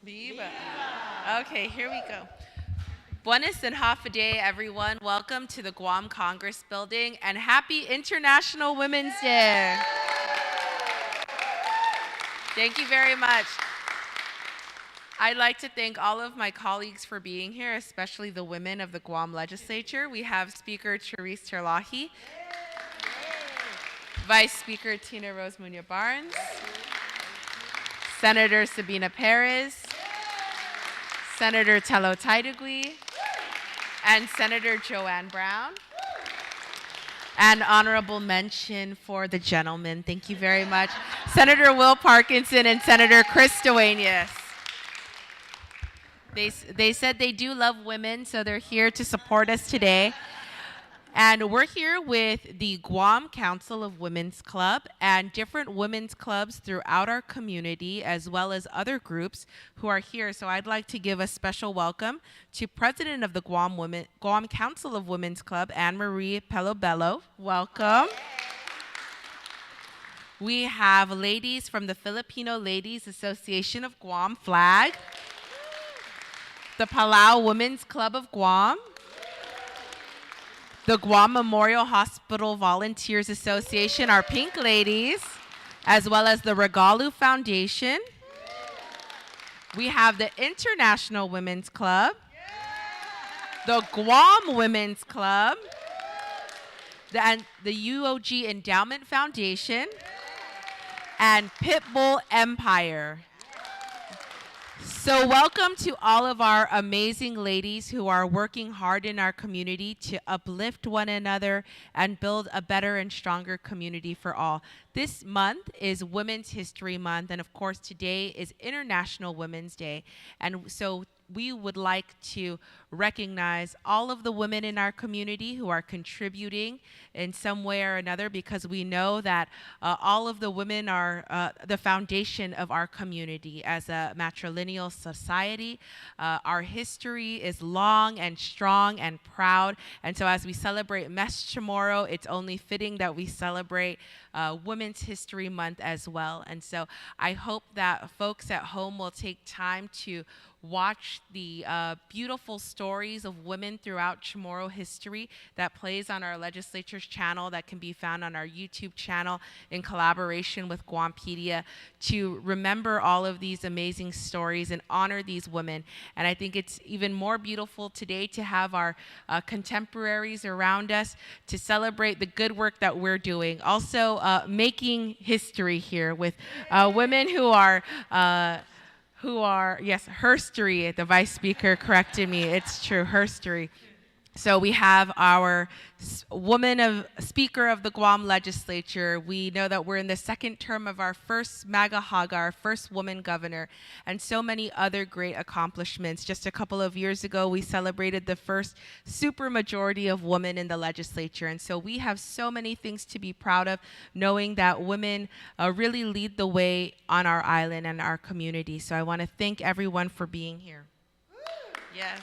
Viva. Okay, here we go. Buenos and half a day, everyone. Welcome to the Guam Congress Building and happy International Women's Day. Thank you very much. I'd like to thank all of my colleagues for being here, especially the women of the Guam legislature. We have Speaker Therese Terlahi, Vice Speaker Tina Rose Munoz Barnes, Senator Sabina Perez, Senator Tello Taidugui, and Senator Joanne Brown. And honorable mention for the gentlemen. Thank you very much. Senator Will Parkinson and Senator Chris Duenas. They said they do love women, so they're here to support us today. And we're here with the Guam Council of Women's Club and different women's clubs throughout our community, as well as other groups who are here. So I'd like to give a special welcome to President of the Guam Council of Women's Club, Anne Marie Pelobello. Welcome. We have ladies from the Filipino Ladies Association of Guam, flag. The Palau Women's Club of Guam. The Guam Memorial Hospital Volunteers Association, our pink ladies, as well as the Regalu Foundation. We have the International Women's Club, the Guam Women's Club, and the UOG Endowment Foundation, and Pitbull Empire. So welcome to all of our amazing ladies who are working hard in our community to uplift one another and build a better and stronger community for all. This month is Women's History Month, and of course today is International Women's Day. And so we would like to recognize all of the women in our community who are contributing in some way or another, because we know that all of the women are the foundation of our community as a matrilineal society. Our history is long and strong and proud, and so as we celebrate Mesh tomorrow, it's only fitting that we celebrate Women's History Month as well. And so I hope that folks at home will take time to watch the beautiful stories of women throughout Chamorro history that plays on our legislature's channel, that can be found on our YouTube channel in collaboration with Guampedia, to remember all of these amazing stories and honor these women. And I think it's even more beautiful today to have our contemporaries around us to celebrate the good work that we're doing. Also making history here with women who are, yes, herstory, the Vice Speaker corrected me. It's true, herstory. So we have our Speaker of the Guam Legislature. We know that we're in the second term of our first MAGA Haga, our first woman governor, and so many other great accomplishments. Just a couple of years ago, we celebrated the first supermajority of women in the legislature. And so we have so many things to be proud of, knowing that women really lead the way on our island and our community. So I want to thank everyone for being here. Yes.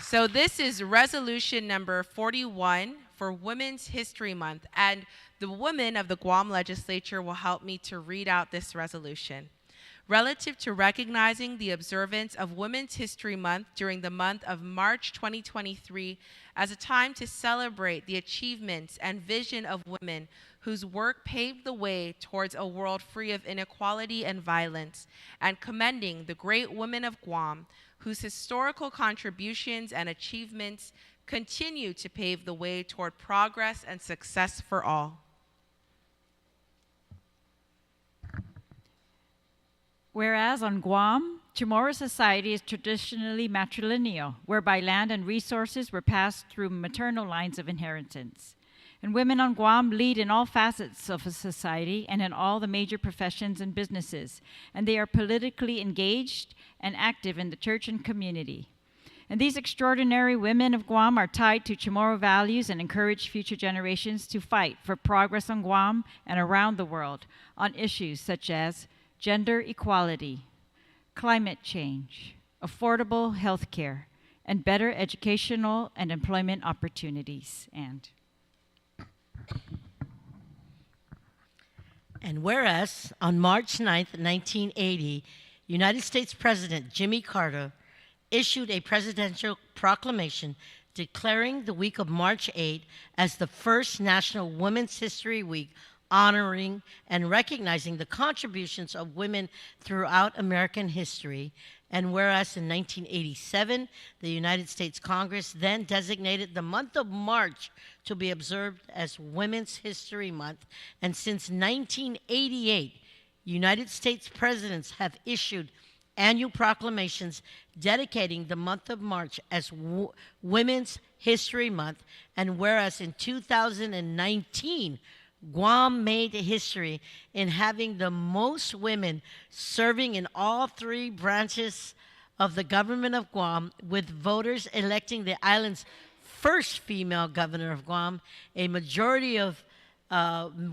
So this is resolution number 41 for Women's History Month, and the women of the Guam legislature will help me to read out this resolution. Relative to recognizing the observance of Women's History Month during the month of March 2023 as a time to celebrate the achievements and vision of women whose work paved the way towards a world free of inequality and violence, and commending the great women of Guam whose historical contributions and achievements continue to pave the way toward progress and success for all. Whereas on Guam, Chamorro society is traditionally matrilineal, whereby land and resources were passed through maternal lines of inheritance. And women on Guam lead in all facets of a society and in all the major professions and businesses. And they are politically engaged and active in the church and community. And these extraordinary women of Guam are tied to Chamorro values and encourage future generations to fight for progress on Guam and around the world on issues such as gender equality, climate change, affordable health care, and better educational and employment opportunities. And whereas on March 9th, 1980, United States President Jimmy Carter issued a presidential proclamation declaring the week of March 8 as the first National Women's History Week, honoring and recognizing the contributions of women throughout American history. And whereas in 1987, the United States Congress then designated the month of March to be observed as Women's History Month. And since 1988, United States presidents have issued annual proclamations dedicating the month of March as Women's History Month. And whereas in 2019, Guam made history in having the most women serving in all three branches of the government of Guam, with voters electing the island's first female governor of Guam, a majority of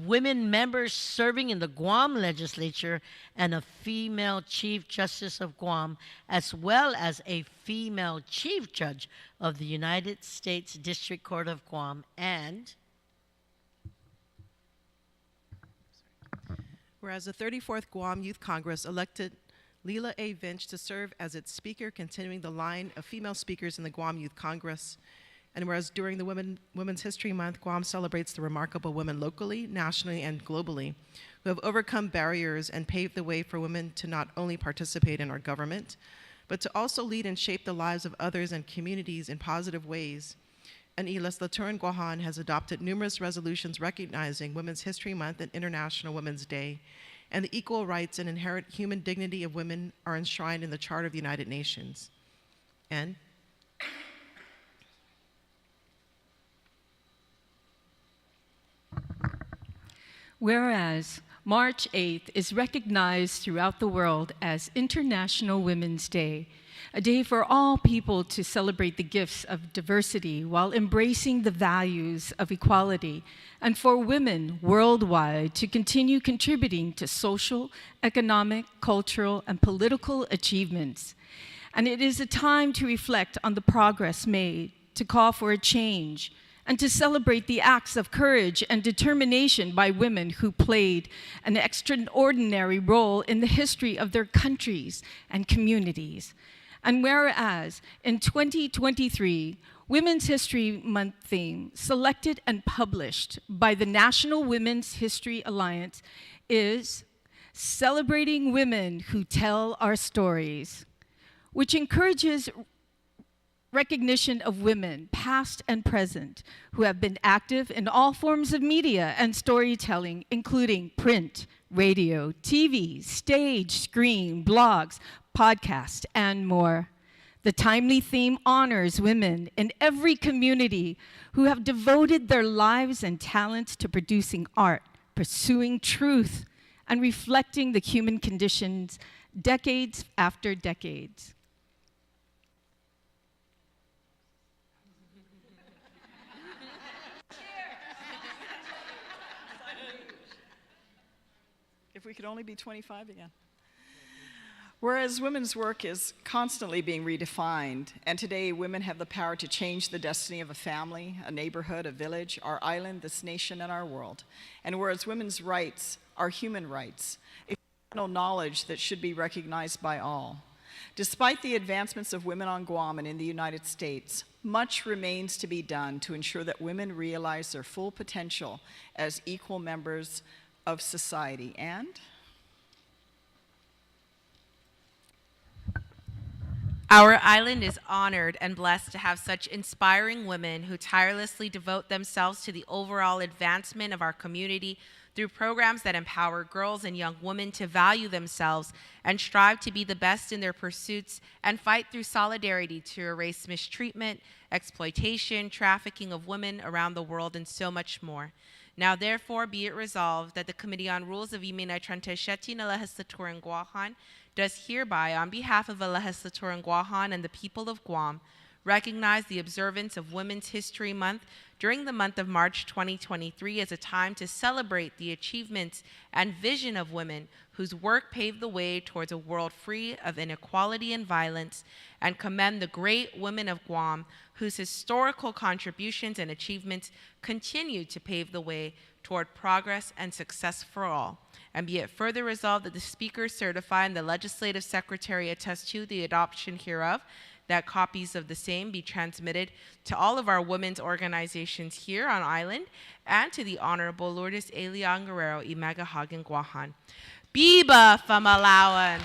women members serving in the Guam legislature, and a female Chief Justice of Guam, as well as a female Chief Judge of the United States District Court of Guam. And whereas the 34th Guam Youth Congress elected Leela A. Vinch to serve as its speaker, continuing the line of female speakers in the Guam Youth Congress. And whereas during the Women's History Month, Guam celebrates the remarkable women locally, nationally, and globally who have overcome barriers and paved the way for women to not only participate in our government, but to also lead and shape the lives of others and communities in positive ways. And Legislature Guahan has adopted numerous resolutions recognizing Women's History Month and International Women's Day, and the equal rights and inherent human dignity of women are enshrined in the Charter of the United Nations. And whereas March 8th is recognized throughout the world as International Women's Day, a day for all people to celebrate the gifts of diversity while embracing the values of equality, and for women worldwide to continue contributing to social, economic, cultural, and political achievements. And it is a time to reflect on the progress made, to call for a change, and to celebrate the acts of courage and determination by women who played an extraordinary role in the history of their countries and communities. And whereas in 2023, Women's History Month theme selected and published by the National Women's History Alliance is Celebrating Women Who Tell Our Stories, which encourages recognition of women, past and present, who have been active in all forms of media and storytelling, including print, radio, TV, stage, screen, blogs, podcasts, and more. The timely theme honors women in every community who have devoted their lives and talents to producing art, pursuing truth, and reflecting the human conditions decades after decades. If we could only be 25 again. Whereas women's work is constantly being redefined, and today women have the power to change the destiny of a family, a neighborhood, a village, our island, this nation, and our world. And whereas women's rights are human rights, a fundamental knowledge that should be recognized by all. Despite the advancements of women on Guam and in the United States, much remains to be done to ensure that women realize their full potential as equal members of society. And our island is honored and blessed to have such inspiring women who tirelessly devote themselves to the overall advancement of our community through programs that empower girls and young women to value themselves and strive to be the best in their pursuits, and fight through solidarity to erase mistreatment, exploitation, trafficking of women around the world, and so much more. Now, therefore, be it resolved that the Committee on Rules of Imina Tranteshetti na Legislature in Guahan does hereby, on behalf of the Legislature in Guahan and the people of Guam, recognize the observance of Women's History Month during the month of March 2023 as a time to celebrate the achievements and vision of women whose work paved the way towards a world free of inequality and violence, and commend the great women of Guam whose historical contributions and achievements continue to pave the way toward progress and success for all. And be it further resolved that the Speaker certify and the Legislative Secretary attest to the adoption hereof, that copies of the same be transmitted to all of our women's organizations here on island and to the Honorable Lourdes A. Leon Guerrero y Magahagan Guahan. Biba from Malawan.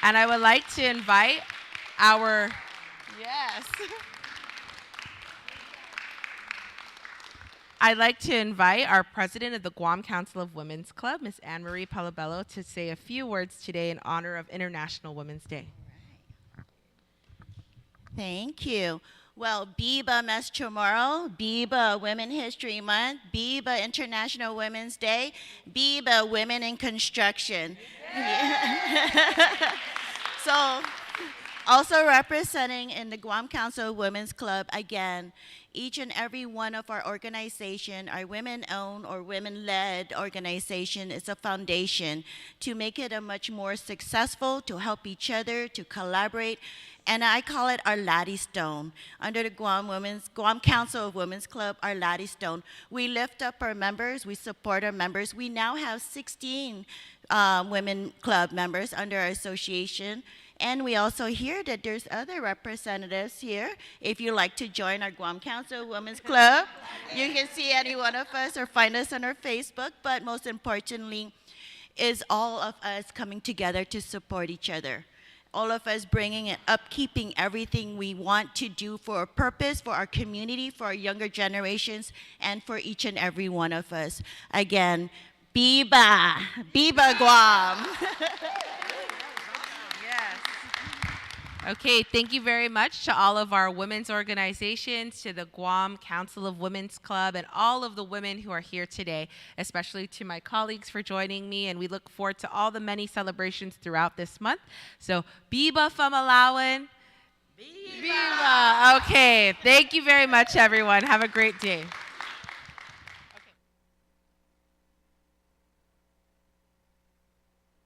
And I would like to invite our, yes. I'd like to invite our president of the Guam Council of Women's Club, Ms. Anne Marie Palabello, to say a few words today in honor of International Women's Day. Thank you. Well, Biba Mes Chamorro, Biba Women History Month, Biba International Women's Day, Biba Women in Construction. So, also representing in the Guam Council of Women's Club, again, each and every one of our organization, our women-owned or women-led organization, is a foundation to make it a much more successful, to help each other, to collaborate, and I call it our Laddie Stone. Under the Guam Council of Women's Club, our Laddie Stone. We lift up our members, we support our members. We now have 16 women club members under our association. And we also hear that there's other representatives here. If you'd like to join our Guam Council Women's Club, you can see any one of us or find us on our Facebook. But most importantly, is all of us coming together to support each other. All of us bringing and upkeeping everything we want to do for a purpose, for our community, for our younger generations, and for each and every one of us. Again, Biba, Biba Guam. Okay, thank you very much to all of our women's organizations, to the Guam Council of Women's Club, and all of the women who are here today, especially to my colleagues for joining me, and we look forward to all the many celebrations throughout this month. So, Biba from Malawan. Biba! Okay, thank you very much, everyone. Have a great day.